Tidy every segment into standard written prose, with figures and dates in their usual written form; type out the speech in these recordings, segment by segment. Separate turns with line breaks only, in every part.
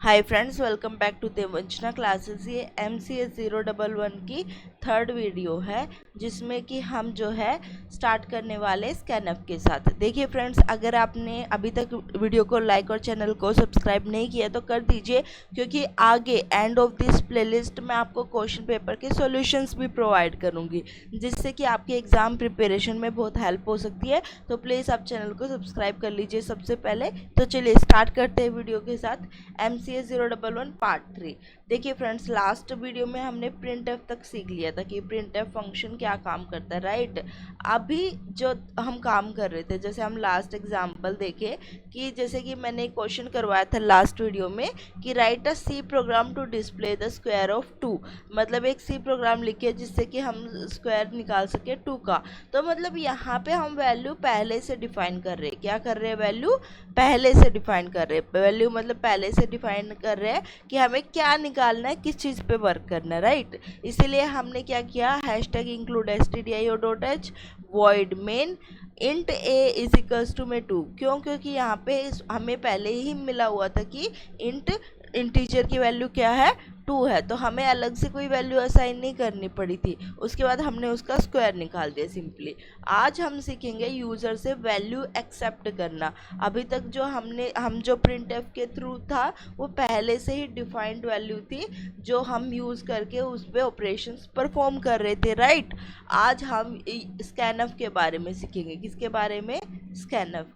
Hi friends, welcome back to Devanjana classes. ये MCA 011 की third video है जिसमें कि हम जो है स्टार्ट करने वाले स्कैनअप के साथ। देखिए फ्रेंड्स, अगर आपने अभी तक वीडियो को लाइक और चैनल को सब्सक्राइब नहीं किया तो कर दीजिए, क्योंकि आगे एंड ऑफ दिस प्लेलिस्ट में आपको क्वेश्चन पेपर के सॉल्यूशंस भी प्रोवाइड करूँगी, जिससे कि आपके एग्ज़ाम प्रिपरेशन में बहुत हेल्प हो सकती है। तो प्लीज़ आप चैनल को सब्सक्राइब कर लीजिए सबसे पहले। तो चलिए स्टार्ट करते हैं वीडियो के साथ। MCA 011 part 3। देखिए फ्रेंड्स, लास्ट वीडियो में हमने प्रिंट एफ तक सीख लिया था कि प्रिंट एफ फंक्शन क्या काम करता है, राइट। अभी जो हम काम कर रहे थे, जैसे हम लास्ट एग्जांपल देखे कि जैसे कि मैंने क्वेश्चन करवाया था लास्ट वीडियो में कि write a C program to display the square of 2। मतलब एक सी प्रोग्राम लिखे जिससे कि हम स्क्वायर निकाल सके 2 का। तो मतलब यहाँ पे हम वैल्यू पहले से डिफाइन कर रहे हैं। क्या कर रहे हैं? वैल्यू पहले से डिफाइन कर रहे हैं। वैल्यू मतलब पहले से डिफाइन कर रहे हैं कि हमें क्या निकालना है, किस चीज़ पे वर्क करना है, राइट। इसीलिए हमने क्या किया, hashtag include stdio.h void main int a is equals to में 2। क्यों? क्योंकि यहाँ पे हमें पहले ही मिला हुआ था कि इंट इंटीजर की वैल्यू क्या है, 2 है, तो हमें अलग से कोई वैल्यू असाइन नहीं करनी पड़ी थी। उसके बाद हमने उसका स्क्वायर निकाल दिया सिंपली। आज हम सीखेंगे यूज़र से वैल्यू एक्सेप्ट करना। अभी तक जो हम जो प्रिंट एफ के थ्रू था वो पहले से ही डिफाइंड वैल्यू थी जो हम यूज़ करके उस पर ऑपरेशंस परफॉर्म कर रहे थे, राइट। आज हम स्कैनफ के बारे में सीखेंगे। किसके बारे में? स्कैनफ।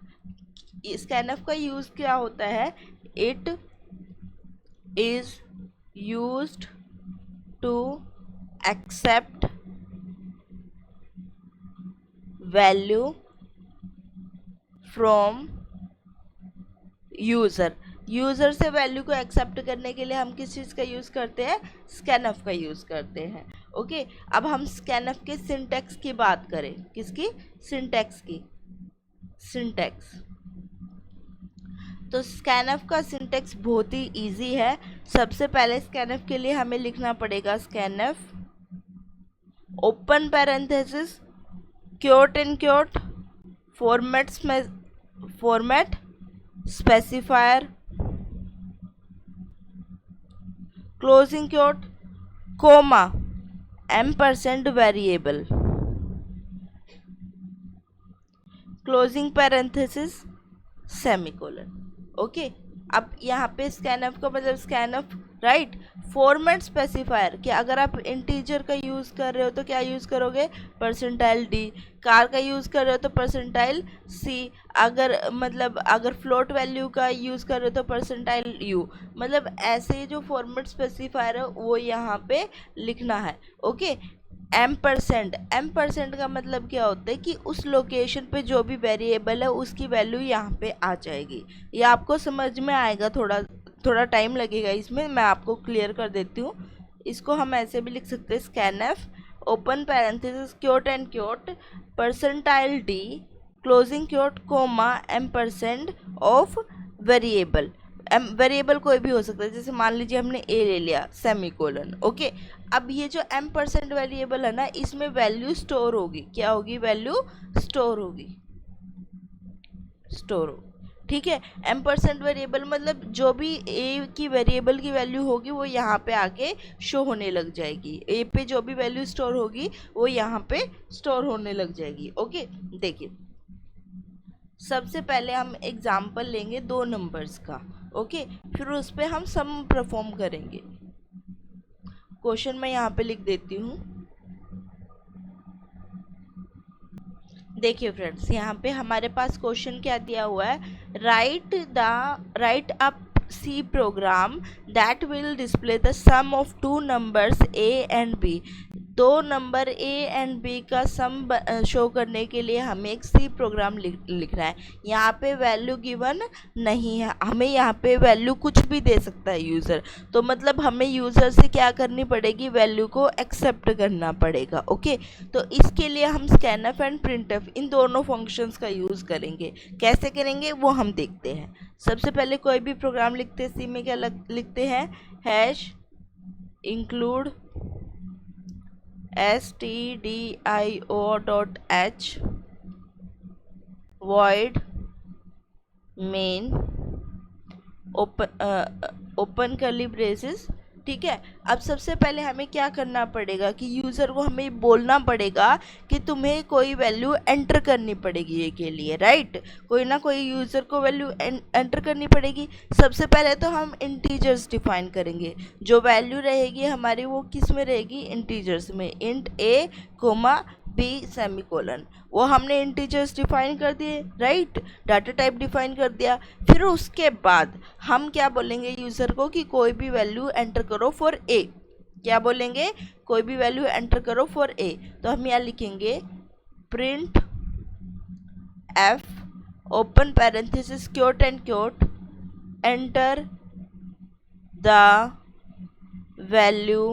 स्कैनफ का यूज़ क्या होता है? It is used to accept value from user. User से वैल्यू को एक्सेप्ट करने के लिए हम किस चीज़ का यूज़ करते हैं? स्कैनफ का यूज़ करते हैं। ओके, अब हम स्कैनफ के सिंटैक्स की बात करें। किसकी? सिंटैक्स की। सिंटैक्स। तो स्कैनफ का सिंटैक्स बहुत ही इजी है। सबसे पहले स्कैनफ के लिए हमें लिखना पड़ेगा scanf open parenthesis quote and quote format specifier closing quote comma ampersand variable closing parenthesis semicolon. Okay, अब यहाँ पे स्कैनफ का मतलब स्कैनफ, राइट। फॉर्मेट स्पेसिफायर कि अगर आप इंटीजर का यूज़ कर रहे हो तो क्या यूज़ करोगे? Percentile D. कार का यूज़ कर रहे हो तो परसेंटाइल सी। अगर फ्लोट वैल्यू का यूज़ कर रहे हो तो परसेंटाइल यू। मतलब ऐसे जो फॉर्मेट स्पेसिफायर है वो यहाँ पे लिखना है। ओके, एम परसेंट का मतलब क्या होता है कि उस लोकेशन पे जो भी वेरिएबल है उसकी वैल्यू यहाँ पे आ जाएगी। ये आपको समझ में आएगा, थोड़ा थोड़ा टाइम लगेगा इसमें, मैं आपको क्लियर कर देती हूँ। इसको हम ऐसे भी लिख सकते हैं, scanf open parenthesis quote and quote percentile D closing quote comma एम% ऑफ वेरिएबल। वेरिएबल कोई भी हो सकता है, जैसे मान लीजिए हमने ए ले लिया सेमीकोलन। ओके, अब ये जो M% वेरिएबल है ना, इसमें वैल्यू स्टोर होगी। क्या होगी? वैल्यू स्टोर होगी। स्टोर हो, ठीक है। M% वेरिएबल मतलब जो भी ए की वेरिएबल की वैल्यू होगी वो यहाँ पे आके शो होने लग जाएगी। ए पे जो भी वैल्यू स्टोर होगी वो यहाँ पे स्टोर होने लग जाएगी। ओके, देखिए सबसे पहले हम एग्जाम्पल लेंगे 2 नंबर्स का। ओके, फिर उस पर हम सम परफॉर्म करेंगे। क्वेश्चन मैं यहाँ पे लिख देती हूँ। देखिए फ्रेंड्स, यहाँ पे हमारे पास क्वेश्चन क्या दिया हुआ है? Write up C program that will display the sum of 2 numbers a and b. 2 number a and b का सम शो करने के लिए हमें एक सी प्रोग्राम लिखना है। यहाँ पे वैल्यू गिवन नहीं है, हमें यहाँ पे वैल्यू कुछ भी दे सकता है यूज़र। तो मतलब हमें यूज़र से क्या करनी पड़ेगी? वैल्यू को एक्सेप्ट करना पड़ेगा। ओके, तो इसके लिए हम स्कैनफ एंड प्रिंटफ इन दोनों फंक्शंस का यूज़ करेंगे। कैसे करेंगे वो हम देखते हैं। सबसे पहले कोई भी प्रोग्राम लिखते हैं, सी में क्या लिखते हैं? Hash include stdio.h void main open curly braces. ठीक है, अब सबसे पहले हमें क्या करना पड़ेगा कि यूज़र को हमें बोलना पड़ेगा कि तुम्हें कोई वैल्यू एंटर करनी पड़ेगी ये के लिए, राइट। कोई ना कोई यूज़र को वैल्यू एंटर करनी पड़ेगी। सबसे पहले तो हम इंटीजर्स डिफाइन करेंगे। जो वैल्यू रहेगी हमारी वो किस में रहेगी, इंटीजर्स में। इंट ए कोमा बी सेमीकोलन, वो हमने इंटीजर्स डिफाइन कर दिए, राइट। डाटा टाइप डिफाइन कर दिया। फिर उसके बाद हम क्या बोलेंगे यूज़र को कि कोई भी वैल्यू एंटर करो फॉर ए। क्या बोलेंगे, कोई भी वैल्यू एंटर करो फॉर ए। तो हम यहाँ लिखेंगे print F open parenthesis quote and quote enter the value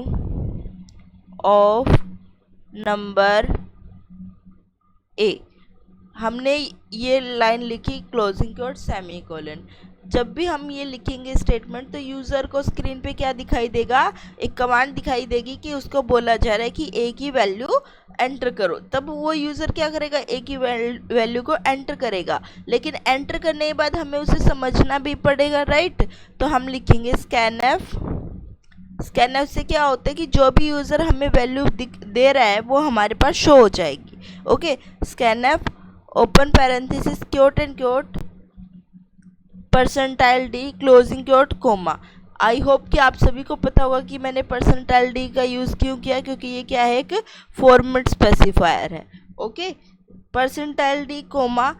of number A. हमने ये लाइन लिखी क्लोजिंग क्योट सेमी कोलन। जब भी हम ये लिखेंगे स्टेटमेंट तो यूज़र को स्क्रीन पे क्या दिखाई देगा, एक कमांड दिखाई देगी कि उसको बोला जा रहा है कि ए की वैल्यू एंटर करो। तब वो यूज़र क्या करेगा, ए की वैल्यू को एंटर करेगा। लेकिन एंटर करने के बाद हमें उसे समझना भी पड़ेगा, राइट। तो हम लिखेंगे स्कैनएफ। स्कैनएफ से क्या होता है कि जो भी यूज़र हमें वैल्यू दे रहा है वो हमारे पास शो हो जाएगी। Okay, scanf open parenthesis quote and quote percentile D closing quote comma. I hope कि आप सभी को पता होगा कि मैंने परसेंटाइल डी का यूज़ क्यों किया, क्योंकि ये क्या है, एक फॉर्मेट स्पेसिफायर है। Okay, percentile D coma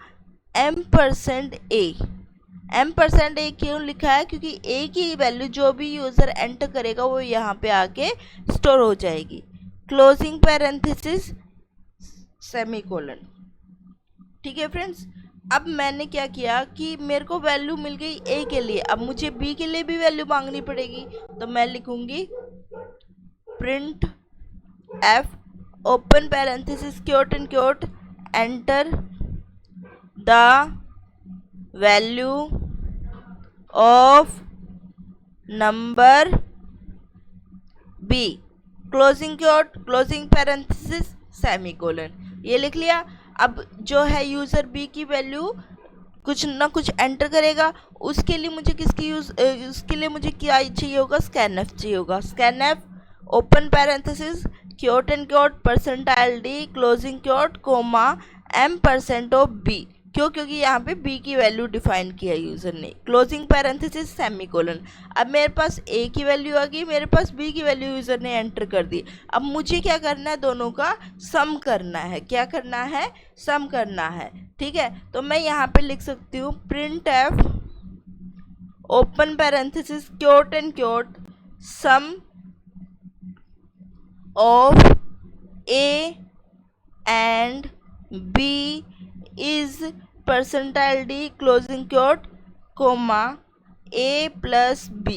M% M% क्यों लिखा है, क्योंकि ए की वैल्यू जो भी यूज़र एंटर करेगा वो यहाँ पे आके स्टोर हो जाएगी। Closing parenthesis semicolon. ठीक है फ्रेंड्स, अब मैंने क्या किया कि मेरे को वैल्यू मिल गई ए के लिए, अब मुझे बी के लिए भी वैल्यू मांगनी पड़ेगी। तो मैं लिखूंगी print F open parenthesis quote and quote enter the value of number be closing quote closing parenthesis semicolon. ये लिख लिया। अब जो है यूज़र बी की वैल्यू कुछ ना कुछ एंटर करेगा, उसके लिए मुझे उसके लिए मुझे क्या चाहिए होगा, स्कैनएफ चाहिए होगा। Scanf open parenthesis quote and quote percentile D closing quote comma M% of b. क्यों, क्योंकि यहाँ पे बी की वैल्यू डिफाइन किया यूज़र ने। Closing parenthesis semicolon. अब मेरे पास ए की वैल्यू आ गई, मेरे पास बी की वैल्यू यूज़र ने एंटर कर दी। अब मुझे क्या करना है, दोनों का सम करना है। क्या करना है, सम करना है। ठीक है, तो मैं यहाँ पे लिख सकती हूँ print F open parenthesis quote and quote sum of A and B is percentile D closing quote comma a plus b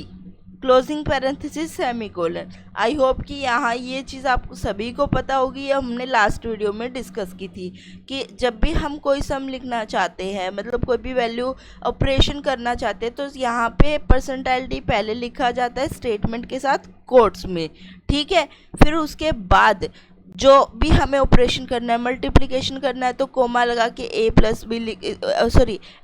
closing parenthesis semicolon. I hope कि यहाँ ये चीज़ आपको सभी को पता होगी। ये हमने लास्ट वीडियो में डिस्कस की थी कि जब भी हम कोई सम लिखना चाहते हैं, मतलब कोई भी वैल्यू ऑपरेशन करना चाहते हैं, तो यहाँ पे परसेंटाइल डी पहले लिखा जाता है स्टेटमेंट के साथ कोट्स में। ठीक है, फिर उसके बाद जो भी हमें ऑपरेशन करना है, मल्टीप्लिकेशन करना है तो कोमा लगा के ए प्लस बी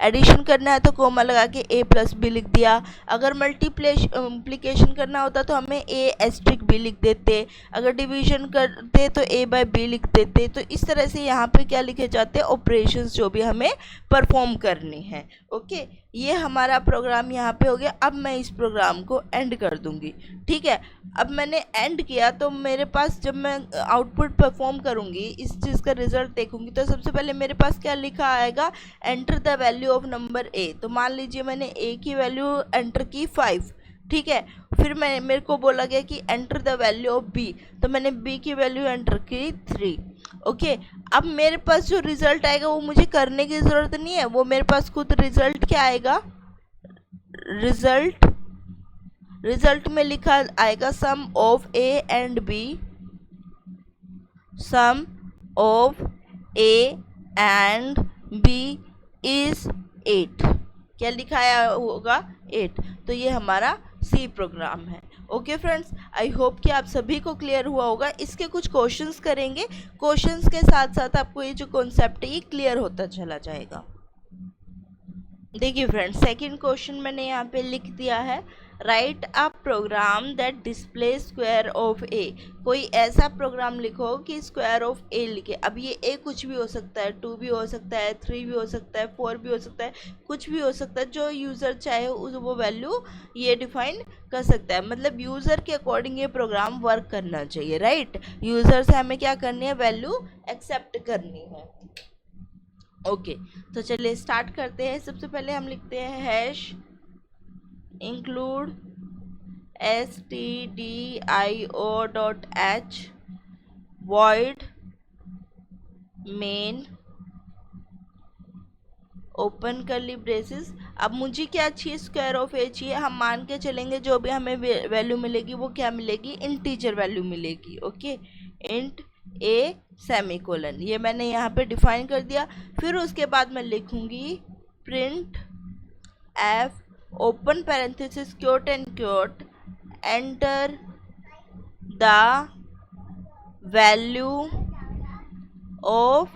एडिशन करना है तो कोमा लगा के ए प्लस बी लिख दिया। अगर मल्टीप्लिकेशन करना होता तो हमें ए एस्ट्रिक बी लिख देते, अगर डिवीजन करते तो ए बाय बी लिख देते। तो इस तरह से यहाँ पे क्या लिखे जाते हैं, ऑपरेशंस जो भी हमें परफॉर्म करनी है। ओके, ये हमारा प्रोग्राम यहाँ पे हो गया। अब मैं इस प्रोग्राम को एंड कर दूंगी। ठीक है, अब मैंने एंड किया तो मेरे पास जब मैं आउटपुट परफॉर्म करूंगी, इस चीज़ का रिजल्ट देखूंगी, तो सबसे पहले मेरे पास क्या लिखा आएगा, enter the value of number A. तो मान लीजिए मैंने ए की वैल्यू एंटर की 5। ठीक है, फिर मेरे को बोला गया कि enter the value of b, तो मैंने बी की वैल्यू एंटर की 3। ओके, अब मेरे पास जो रिजल्ट आएगा वो मुझे करने की ज़रूरत नहीं है, वो मेरे पास खुद रिजल्ट क्या आएगा, रिजल्ट में लिखा आएगा sum of A and B, sum of A and B is 8। क्या लिखाया होगा, 8। तो ये हमारा सी प्रोग्राम है। ओके फ्रेंड्स, आई होप कि आप सभी को क्लियर हुआ होगा। इसके कुछ क्वेश्चंस करेंगे, क्वेश्चंस के साथ साथ आपको ये जो कॉन्सेप्ट है ये क्लियर होता चला जाएगा। देखिए फ्रेंड्स, सेकंड क्वेश्चन मैंने यहाँ पे लिख दिया है, write a program that display square of A. कोई ऐसा प्रोग्राम लिखो कि स्क्वायर ऑफ ए लिखे। अब ये ए कुछ भी हो सकता है, 2 भी हो सकता है, 3 भी हो सकता है, 4 भी हो सकता है, कुछ भी हो सकता है, जो यूज़र चाहे उस वो वैल्यू ये डिफाइन कर सकता है। मतलब यूज़र के अकॉर्डिंग ये प्रोग्राम वर्क करना चाहिए, राइट। यूज़र से हमें क्या करनी है, वैल्यू एक्सेप्ट करनी है। ओके तो चलिए स्टार्ट करते हैं। सबसे पहले हम लिखते हैं hash include stdio.h void main open करली ब्रेसेस। अब मुझे क्या चाहिए, स्क्वायर ऑफ ए चाहिए। हम मान के चलेंगे जो भी हमें वैल्यू मिलेगी वो क्या मिलेगी, इंटीजर वैल्यू मिलेगी। ओके, इंट ए सेमीकोलन, ये मैंने यहाँ पे डिफाइन कर दिया। फिर उसके बाद मैं लिखूंगी print F open parenthesis quote and quote enter the value of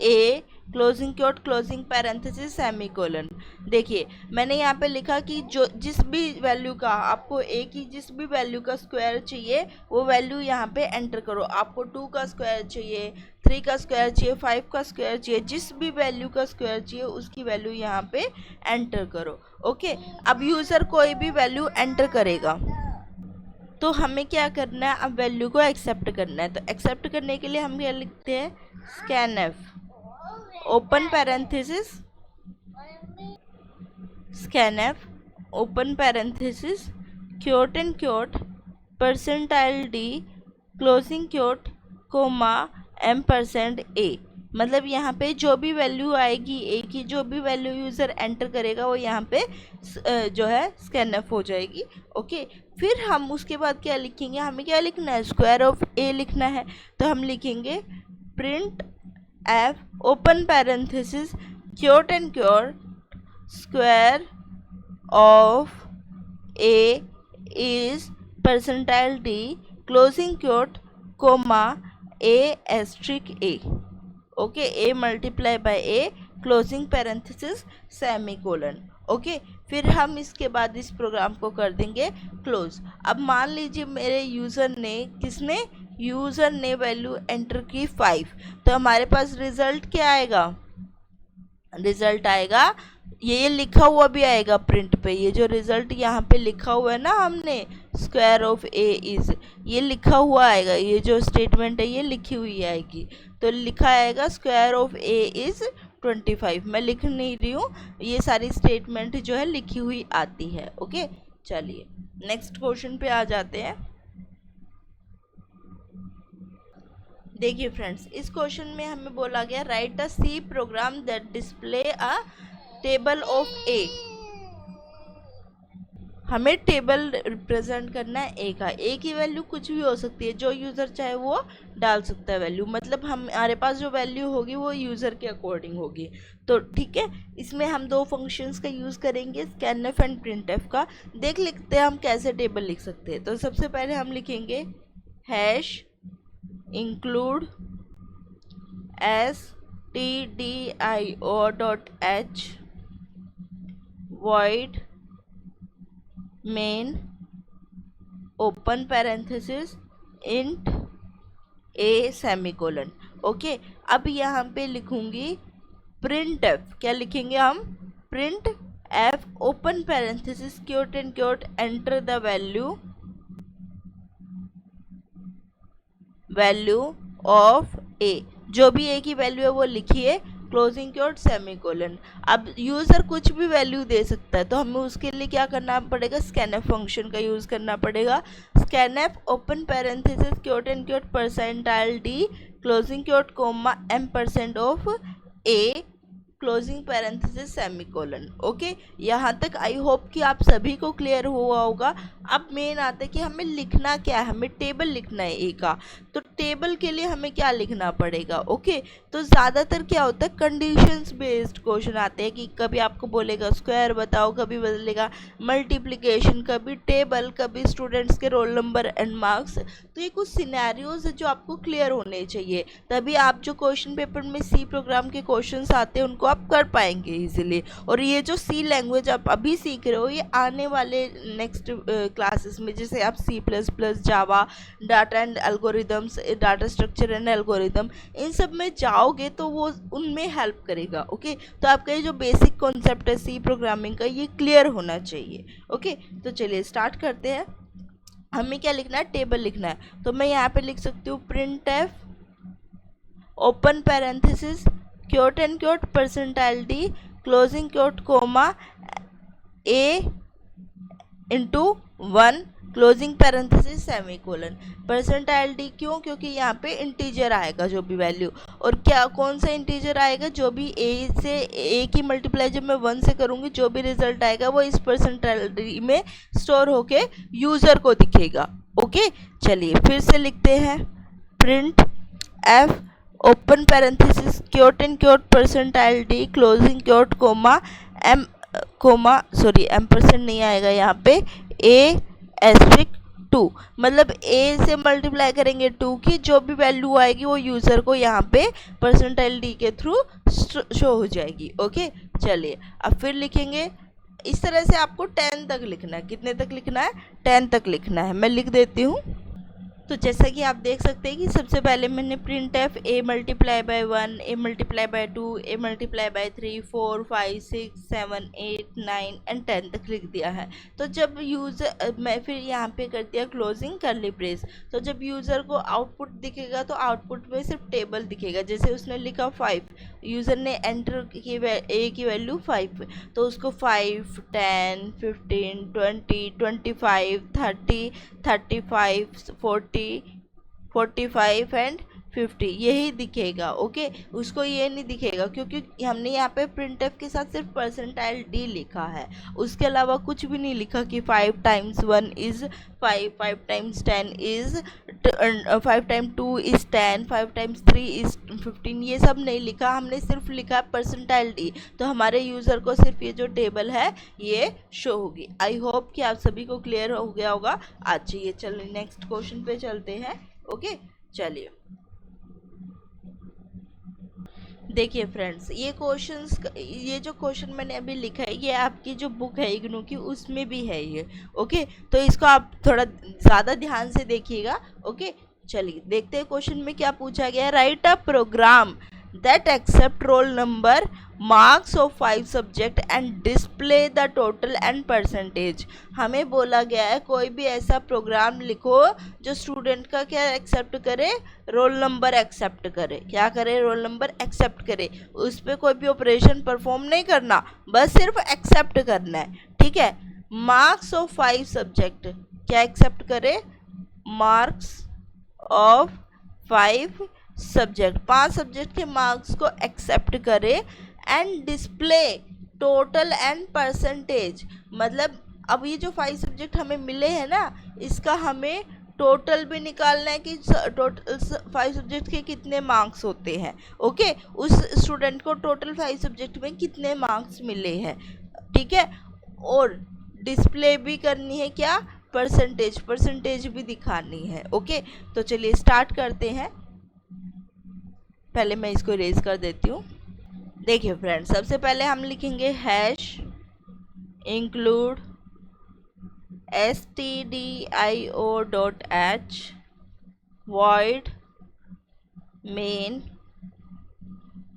a closing quote closing parenthesis semicolon. देखिए मैंने यहाँ पे लिखा कि जो जिस भी वैल्यू का आपको ए की जिस भी वैल्यू का स्क्वायर चाहिए वो वैल्यू यहाँ पे एंटर करो। आपको 2 का स्क्वायर चाहिए, 3 का स्क्वायर चाहिए, 5 का स्क्वायर चाहिए, जिस भी वैल्यू का स्क्वायर चाहिए उसकी वैल्यू यहाँ पे एंटर करो। ओके, अब यूज़र कोई भी वैल्यू एंटर करेगा तो हमें क्या करना है, अब वैल्यू को एक्सेप्ट करना है। तो एक्सेप्ट करने के लिए हम क्या लिखते हैं, scanf open parenthesis scanf open parenthesis quote and quote percentile D closing quote comma M% a. मतलब यहाँ पे जो भी वैल्यू आएगी ए की, जो भी वैल्यू यूज़र एंटर करेगा वो यहाँ पे जो है स्कैनएफ हो जाएगी। ओके, फिर हम उसके बाद क्या लिखेंगे, हमें क्या लिखना है, स्क्वायर ऑफ ए लिखना है। तो हम लिखेंगे print F open parenthesis quote and quote square of a is percentile D closing quote comma a asterisk a. Okay, a multiply by a closing parenthesis semicolon. Okay, फिर हम इसके बाद इस प्रोग्राम को कर देंगे क्लोज। अब मान लीजिए मेरे यूज़र ने वैल्यू एंटर की 5, तो हमारे पास रिजल्ट क्या आएगा, रिजल्ट आएगा ये लिखा हुआ भी आएगा प्रिंट पे। ये जो रिजल्ट यहाँ पे लिखा हुआ है ना हमने, स्क्वायर ऑफ ए इज, ये लिखा हुआ आएगा। ये जो स्टेटमेंट है ये लिखी हुई आएगी, तो लिखा आएगा स्क्वायर ऑफ ए इज 25। मैं लिख नहीं रही हूँ, ये सारी स्टेटमेंट जो है लिखी हुई आती है। ओके, चलिए नेक्स्ट क्वेश्चन पे आ जाते हैं। देखिए फ्रेंड्स, इस क्वेश्चन में हमें बोला गया write a C program that display a table of A. हमें टेबल रिप्रेजेंट करना है ए का। ए की वैल्यू कुछ भी हो सकती है, जो यूज़र चाहे वो डाल सकता है वैल्यू। मतलब हमारे पास जो वैल्यू होगी वो यूज़र के अकॉर्डिंग होगी। तो ठीक है, इसमें हम 2 फंक्शंस का यूज़ करेंगे, स्कैनएफ एंड प्रिंटएफ का। देख लेते हैं हम कैसे टेबल लिख सकते हैं। तो सबसे पहले हम लिखेंगे hash include stdio.h void main open parenthesis int A semicolon. Okay, अब यहाँ पे लिखूंगी प्रिंट एफ। क्या लिखेंगे हम, print F open parenthesis quote and quote enter the value of A. जो भी ए की वैल्यू है वो लिखिए, क्लोजिंग क्योट सेमीकोलन। अब यूज़र कुछ भी वैल्यू दे सकता है, तो हमें उसके लिए क्या करना पड़ेगा, स्कैनएफ फंक्शन का यूज़ करना पड़ेगा। Scanf open parenthesis quote and quote percentile D closing quote comma M% of a closing parenthesis semicolon. Okay, यहाँ तक आई होप कि आप सभी को क्लियर हुआ होगा। अब मेन आता है कि हमें लिखना क्या है, हमें टेबल लिखना है ए का। तो टेबल के लिए हमें क्या लिखना पड़ेगा। ओके, तो ज़्यादातर क्या होता है, कंडीशंस बेस्ड क्वेश्चन आते हैं कि कभी आपको बोलेगा स्क्वायर बताओ, कभी बोलेगा मल्टीप्लिकेशन, कभी टेबल, कभी स्टूडेंट्स के रोल नंबर एंड मार्क्स। तो ये कुछ सिनेरियोज है जो आपको क्लियर होने चाहिए, तभी आप जो क्वेश्चन पेपर में सी प्रोग्राम के क्वेश्चंस आते हैं उनको को आप कर पाएंगे इजीली। और ये जो सी लैंग्वेज आप अभी सीख रहे हो, ये आने वाले नेक्स्ट क्लासेस में, जैसे आप C++, Java, data and algorithms, data structure and algorithm, इन सब में जाओगे तो वो उनमें हेल्प करेगा। ओके, तो आपका ये जो बेसिक कॉन्सेप्ट है सी प्रोग्रामिंग का, ये क्लियर होना चाहिए। ओके, तो चलिए स्टार्ट करते हैं। हमें क्या लिखना है, टेबल लिखना है। तो मैं यहाँ पे लिख सकती हूँ printf open parenthesis quote and quote percentile D closing quote comma a into 1 closing parenthesis semicolon. Percentile d क्यों, क्योंकि यहाँ पे इंटीजर आएगा जो भी वैल्यू, और क्या कौन सा इंटीजर आएगा, जो भी a की मल्टीप्लाई जब मैं 1 से करूँगी जो भी रिजल्ट आएगा वो इस परसेंटाइल डी में स्टोर होके यूज़र को दिखेगा। ओके, चलिए फिर से लिखते हैं, print F open parenthesis quote and quote percentile D closing quote comma ampersand नहीं आएगा यहाँ पे, a एस्ट्रिक 2, मतलब a से मल्टीप्लाई करेंगे 2 की, जो भी वैल्यू आएगी वो यूज़र को यहाँ पे परसेंटाइल डी के थ्रू शो हो जाएगी। ओके, चलिए अब फिर लिखेंगे। इस तरह से आपको 10 तक लिखना है। कितने तक लिखना है, 10 तक लिखना है। मैं लिख देती हूँ। तो जैसा कि आप देख सकते हैं कि सबसे पहले मैंने print F a multiply by 1, a multiply by 2, a multiply by 3, 4, 5, 6, 7, 8, 9 and 10 तक लिख दिया है। तो जब यूज़र, मैं फिर यहाँ पे कर दिया क्लोजिंग करली ब्रेस, तो जब यूज़र को आउटपुट दिखेगा तो आउटपुट में सिर्फ टेबल दिखेगा। जैसे उसने लिखा 5, यूज़र ने एंटर की a की वैल्यू 5, तो उसको 5, 10, 15, 20, 25, 30, 35, 40, 45 एंड 50 यही दिखेगा। ओके, उसको ये नहीं दिखेगा क्योंकि हमने यहाँ पे printf के साथ सिर्फ परसेंटाइल डी लिखा है, उसके अलावा कुछ भी नहीं लिखा कि 5 times 1 is 5, 5 times 10 is 5 times 2 is 10, 5 times 3 is 15, ये सब नहीं लिखा। हमने सिर्फ लिखा परसेंटाइल डी, तो हमारे यूज़र को सिर्फ ये जो टेबल है ये शो होगी। आई होप कि आप सभी को क्लियर हो गया होगा। आज ये चलिए नेक्स्ट क्वेश्चन पे चलते हैं। ओके, चलिए देखिए फ्रेंड्स, ये जो क्वेश्चन मैंने अभी लिखा है, ये आपकी जो बुक है इग्नू की, उसमें भी है ये। ओके, तो इसको आप थोड़ा ज़्यादा ध्यान से देखिएगा। ओके, चलिए देखते हैं क्वेश्चन में क्या पूछा गया है। Write a program that accept roll number, marks of 5 subject and display the total and percentage। हमें बोला गया है कोई भी ऐसा प्रोग्राम लिखो जो स्टूडेंट का क्या एक्सेप्ट करे, रोल नंबर एक्सेप्ट करे। क्या करे, रोल नंबर एक्सेप्ट करे। उस पर कोई भी ऑपरेशन परफॉर्म नहीं करना, बस सिर्फ एक्सेप्ट करना है। ठीक है, मार्क्स ऑफ 5 सब्जेक्ट, क्या एक्सेप्ट करे, मार्क्स ऑफ 5 सब्जेक्ट, 5 सब्जेक्ट के मार्क्स को एक्सेप्ट करे and display total and percentage. मतलब अब ये जो 5 सब्जेक्ट हमें मिले हैं ना, इसका हमें टोटल भी निकालना है कि टोटल 5 सब्जेक्ट के कितने मार्क्स होते हैं। ओके, उस स्टूडेंट को टोटल 5 सब्जेक्ट में कितने मार्क्स मिले हैं। ठीक है, और डिस्प्ले भी करनी है, क्या, परसेंटेज भी दिखानी है। ओके, तो चलिए स्टार्ट करते हैं। पहले मैं इसको इरेज कर देती हूँ। देखिए फ्रेंड्स, सबसे पहले हम लिखेंगे hash include stdio.h void main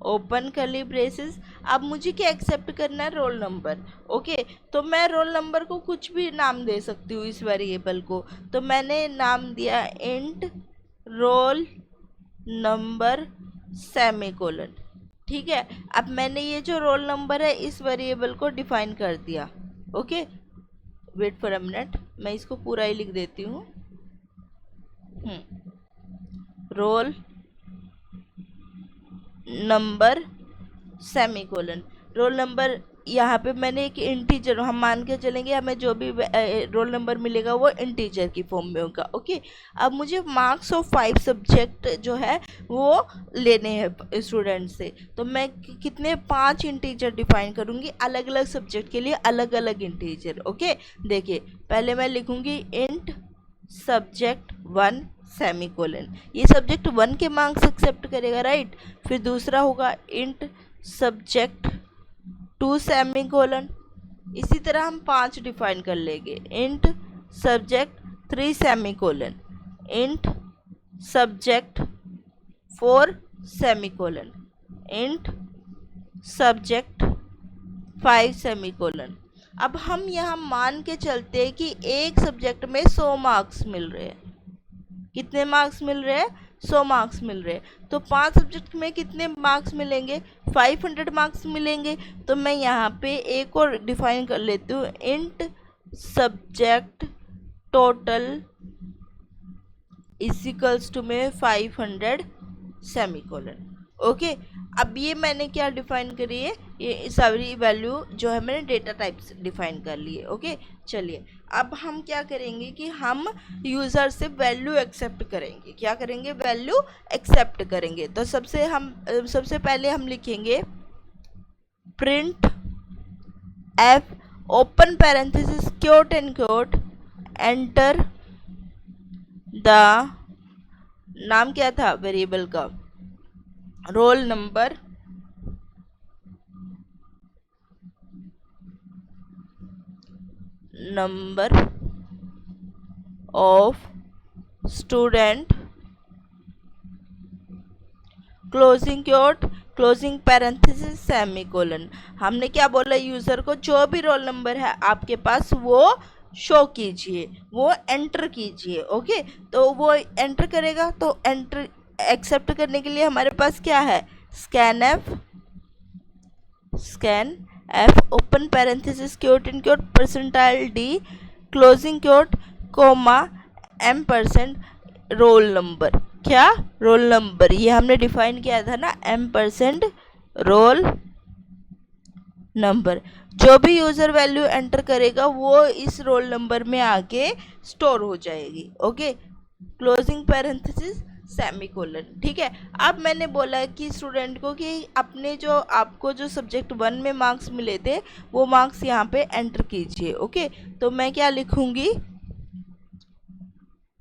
open करली ब्रेसेस। अब मुझे क्या एक्सेप्ट करना है, रोल नंबर। ओके, तो मैं रोल नंबर को कुछ भी नाम दे सकती हूँ इस वेरिएबल को। तो मैंने नाम दिया इंट रोल नंबर सेमीकोलन। ठीक है, अब मैंने ये जो रोल नंबर है इस वेरिएबल को डिफाइन कर दिया। Okay, wait for a minute, मैं इसको पूरा ही लिख देती हूँ। Roll number semicolon. Roll number यहाँ पे मैंने एक इंटीजर, हम मान के चलेंगे हमें जो भी रोल नंबर मिलेगा वो इंटीजर की फॉर्म में होगा। ओके, अब मुझे मार्क्स ऑफ 5 सब्जेक्ट जो है वो लेने हैं स्टूडेंट से। तो मैं कितने 5 इंटीजर डिफाइन करूँगी, अलग अलग सब्जेक्ट के लिए अलग अलग इंटीजर। ओके, देखिए पहले मैं लिखूँगी इंट सब्जेक्ट 1 सेमीकोलन, ये सब्जेक्ट 1 के मार्क्स एक्सेप्ट करेगा, राइट। फिर दूसरा होगा इंट सब्जेक्ट 2 सेमीकोलन। इसी तरह हम 5 डिफाइन कर लेंगे। Int subject 3 semicolon, int subject 4 semicolon, int subject 5 semicolon. अब हम यहाँ मान के चलते हैं कि एक सब्जेक्ट में 100 मार्क्स मिल रहे हैं। कितने मार्क्स मिल रहे हैं? 100 मार्क्स मिल रहे हैं। तो 5 सब्जेक्ट में कितने मार्क्स मिलेंगे? 500 मार्क्स मिलेंगे। तो मैं यहाँ पे एक और डिफाइन कर लेती हूँ, int subject total is equals to में 500 सेमीकोलन। ओके, अब ये मैंने क्या डिफाइन करी है, ये सारी वैल्यू जो है मैंने डेटा टाइप्स डिफाइन कर ली है। ओके, चलिए अब हम क्या करेंगे कि हम यूज़र से वैल्यू एक्सेप्ट करेंगे। क्या करेंगे? वैल्यू एक्सेप्ट करेंगे। तो सबसे पहले हम लिखेंगे print F open parenthesis quote and quote enter the, नाम क्या था वेरिएबल का? Roll number, number of student, closing quote, closing parenthesis, semicolon. हमने क्या बोला? यूज़र को जो भी रोल नंबर है आपके पास वो शो कीजिए, वो एंटर कीजिए। ओके, तो वो एंटर करेगा। तो एंटर एक्सेप्ट करने के लिए हमारे पास क्या है? Scan F open parenthesis quote in quote percentile D closing quote comma M% roll number. क्या? Roll number. ये हमने डिफाइन किया था ना, M% रोल नंबर। जो भी यूज़र वैल्यू एंटर करेगा वो इस रोल नंबर में आके स्टोर हो जाएगी। Okay, closing parenthesis semicolon. ठीक है, अब मैंने बोला कि स्टूडेंट को कि अपने जो आपको जो सब्जेक्ट 1 में मार्क्स मिले थे वो मार्क्स यहाँ पे एंटर कीजिए। ओके, तो मैं क्या लिखूंगी?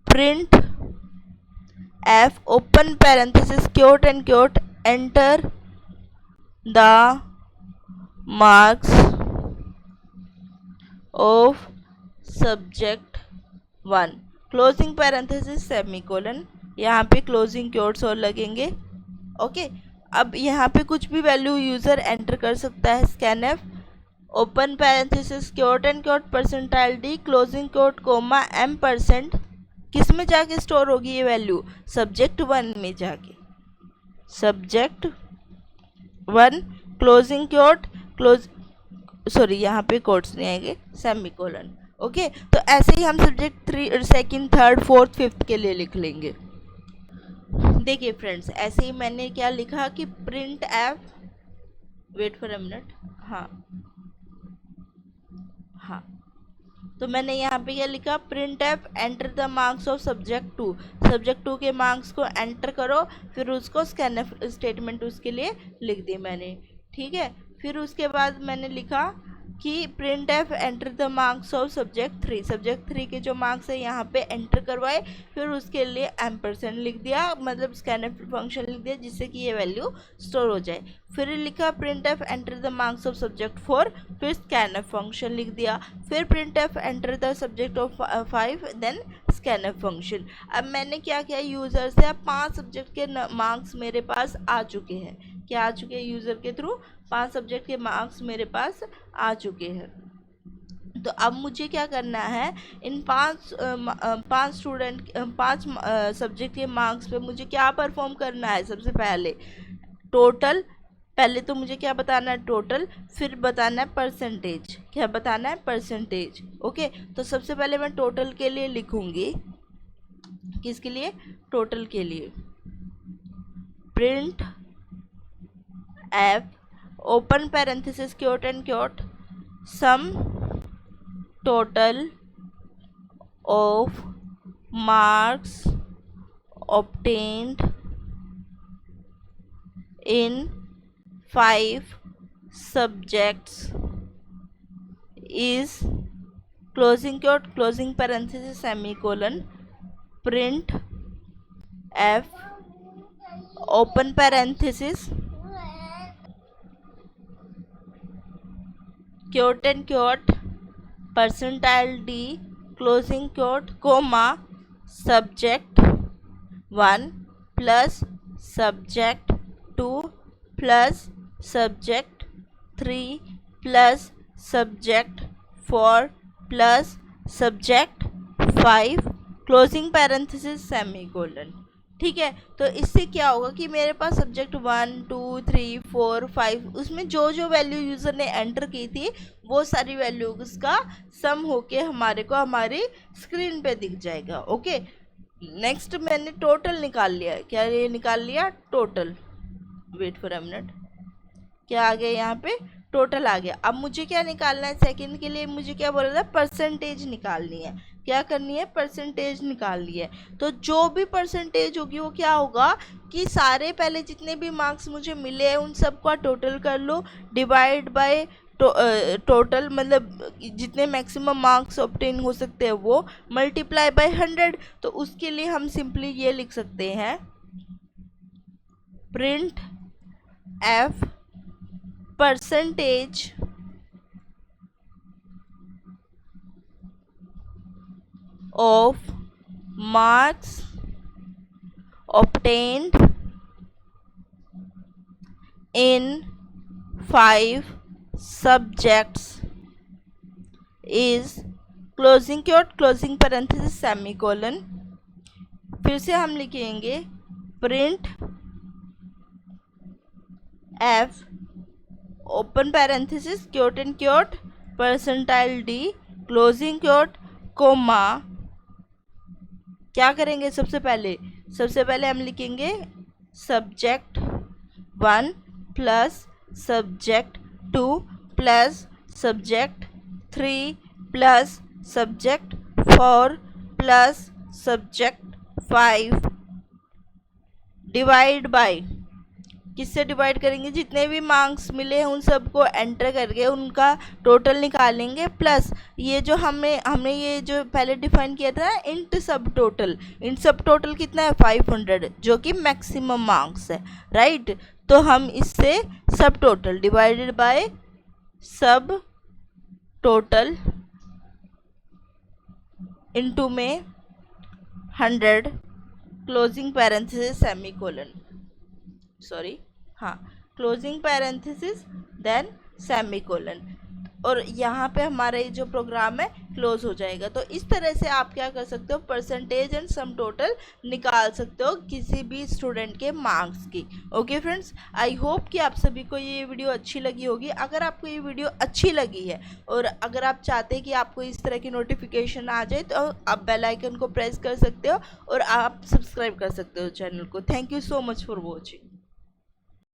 Print F open parenthesis quote and quote enter the marks of subject 1 closing parenthesis semicolon. यहाँ पे क्लोजिंग क्योट्स और लगेंगे। ओके, अब यहाँ पे कुछ भी वैल्यू यूज़र एंटर कर सकता है। Scan F open parenthesis quote and quote percentile D closing quote comma M%। किस में जाके स्टोर होगी ये वैल्यू? सब्जेक्ट 1 में जाके। सब्जेक्ट 1 क्लोजिंग क्योट यहाँ पे कोट्स नहीं आएंगे, सेमीकोलन। ओके, तो ऐसे ही हम subject 3 second third fourth fifth के लिए लिख लेंगे। देखिए फ्रेंड्स, ऐसे ही मैंने क्या लिखा कि printf, wait for a minute, हाँ, तो मैंने यहाँ पे क्या लिखा? Printf enter the marks of subject 2। Subject 2 के मार्क्स को एंटर करो, फिर उसको स्कैनफ स्टेटमेंट उसके लिए लिख दी मैंने। ठीक है, फिर उसके बाद मैंने लिखा कि printf enter the marks of subject 3। Subject 3 के जो मार्क्स है यहाँ पे एंटर करवाए, फिर उसके लिए M% लिख दिया, मतलब स्कैनफ फंक्शन लिख दिया जिससे कि ये वैल्यू स्टोर हो जाए। फिर लिखा printf enter the marks of subject 4, फिर स्कैनफ फंक्शन लिख दिया। फिर printf enter the subject of 5, then scanf function. अब मैंने क्या किया? यूज़र से अब 5 सब्जेक्ट के मार्क्स मेरे पास आ चुके हैं। क्या आ चुके हैं? यूज़र के थ्रू 5 सब्जेक्ट के मार्क्स मेरे पास आ चुके हैं। तो अब मुझे क्या करना है? इन 5 सब्जेक्ट के मार्क्स पे मुझे क्या परफॉर्म करना है? सबसे पहले टोटल, पहले तो मुझे क्या बताना है? टोटल, फिर बताना है परसेंटेज। क्या बताना है? परसेंटेज। ओके, तो सबसे पहले मैं टोटल के लिए लिखूंगी। किसके लिए? टोटल के लिए। Print F open parenthesis quote and quote sum total of marks obtained in 5 subjects is closing quote closing parenthesis semicolon print f open parenthesis quote and quote, percentile D, closing quote, comma, subject 1 plus subject 2 plus subject 3 plus subject 4 plus subject 5, closing parenthesis semicolon. ठीक है, तो इससे क्या होगा कि मेरे पास subject 1 2 3 4 5 उसमें जो जो वैल्यू यूज़र ने एंटर की थी वो सारी वैल्यूज का सम होके हमारे को हमारी स्क्रीन पे दिख जाएगा। ओके, नेक्स्ट मैंने टोटल निकाल लिया है। क्या ये निकाल लिया? Total. Wait for a minute, क्या आ गया यहाँ पे? टोटल आ गया। अब मुझे क्या निकालना है? सेकंड के लिए मुझे क्या बोला था? परसेंटेज निकालनी है। क्या करनी है? परसेंटेज निकालनी है। तो जो भी परसेंटेज होगी वो क्या होगा कि सारे पहले जितने भी मार्क्स मुझे मिले हैं उन सब का टोटल कर लो, डिवाइड बाय टोटल, मतलब जितने मैक्सिमम मार्क्स ऑब्टेन हो सकते हैं वो, मल्टीप्लाई बाय 100। तो उसके लिए हम सिंपली ये लिख सकते हैं, print F percentage of marks obtained in 5 subjects is closing quote closing parenthesis semicolon। फिर से हम लिखेंगे print f open parenthesis quote and quote, percentile D, closing quote, comma. क्या करेंगे? सबसे पहले हम लिखेंगे subject 1 plus subject 2 plus subject 3 plus subject 4 plus subject 5, divide by, किससे डिवाइड करेंगे? जितने भी मार्क्स मिले हैं उन सबको एंटर करके उनका टोटल निकालेंगे, प्लस ये जो हमने ये जो पहले डिफाइन किया था इंट सब टोटल कितना है? 500, जो कि मैक्सिमम मार्क्स है, राइट। तो हम इससे सब टोटल डिवाइडेड बाय सब टोटल इनटू में 100, क्लोजिंग पैरेंथेसिस सेमीकोलन, सॉरी हाँ, क्लोजिंग पैरेंथेसिस देन सेमीकोलन, और यहाँ पे हमारा ये जो प्रोग्राम है क्लोज हो जाएगा। तो इस तरह से आप क्या कर सकते हो? परसेंटेज एंड सम टोटल निकाल सकते हो किसी भी स्टूडेंट के मार्क्स की। ओके फ्रेंड्स, आई होप कि आप सभी को ये वीडियो अच्छी लगी होगी। अगर आपको ये वीडियो अच्छी लगी है और अगर आप चाहते हैं कि आपको इस तरह की नोटिफिकेशन आ जाए तो आप बेल आइकन को प्रेस कर सकते हो और आप सब्सक्राइब कर सकते हो चैनल को। Thank you so much for watching.